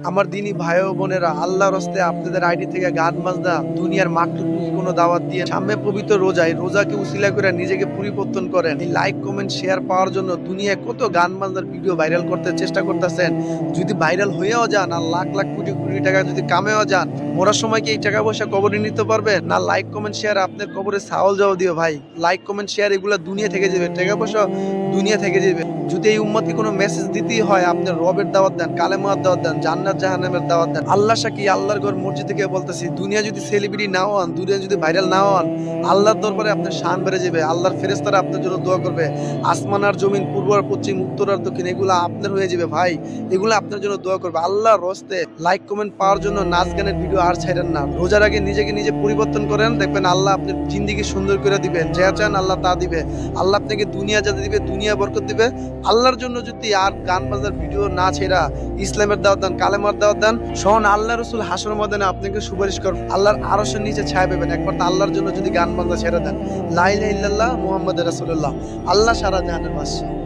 আমার দিনী ভাই ও বোনেরা, আল্লাহর হস্তে আপনাদের আইডি থেকে গান বাজনা দুনিয়ার মাকলুককে কোনো দাওয়াত দিয়ে সামনে পবিত্র রোজায় রোজাকে উসিলা করে নিজেকে পরিবর্তন করেন। এই লাইক কমেন্ট শেয়ার পাওয়ার জন্য দুনিয়ায় কত গান বাজনার ভিডিও ভাইরাল করতে চেষ্টা করতেছেন। যদি ভাইরাল হয়েও যান আর লাখ লাখ কোটি কোটি টাকা যদি কামেও যান, মরার সময় কি এই টাকা পয়সা কবরে নিতে পারবেন না? লাইক কমেন্ট শেয়ার আপনার কবরে ছাওয়াল যাওয়া দিও ভাই। লাইক কমেন্ট শেয়ার এগুলা দুনিয়া থেকে যাবে, টাকা পয়সা দুনিয়া থেকে যাবে। যদি এই উম্মতকে কোনো মেসেজ দিতেই হয়, আপনার রবের দাওয়াত দেন, কালেমার দাওয়াত দেন, জান্নাত জাহান্নামের দাওয়াত দেন। আল্লাহ সাকি আল্লাহর ঘর মসজিদ থেকে বলতেছি, দুনিয়া যদি সেলিব্রিটি নাও হন, দুনিয়া যদি ভাইরাল নাও হন, আল্লাহর দরবারে আপনার শান বেড়ে যাবে। আল্লাহর ফেরেশতারা আপনার জন্য দোয়া করবে। আসমান আর জমিন, পূর্ব আর পশ্চিম, উত্তর আর দক্ষিণ, এগুলো আপনার হয়ে যাবে ভাই। এগুলো আপনার জন্য দোয়া করবে। আল্লাহর রস্তে লাইক কমেন্ট পাওয়ার জন্য নাচ গানের ভিডিও আর ছাড়েন না। রোজার আগে নিজেকে নিজে পরিবর্তন করেন, দেখবেন আল্লাহ আপনার জিন্দিগি সুন্দর করে দিবেন। যা চান আল্লাহ তা দিবে। আল্লাহ আপনাকে দুনিয়া যা দিবে, দুনিয়া বরকত দিবে। আল্লাহর জন্য যদি আর গান বাজার ভিডিও না ছেড়া ইসলামের দাওয়াত দেন, কালেমার দাওয়াত দেন, শোন আল্লাহ রসুল হাসর ময়দানে আপনাকে সুপারিশ করবেন। আল্লাহর আরশের নিচে ছায়া পাবেন একবার তো আল্লাহর জন্য যদি গান বাজনা ছেড়ে দেন। লা ইলাহা ইল্লাল্লাহ মুহাম্মাদুর রাসূলুল্লাহ। আল্লাহ সারা জাহানের বাদশা।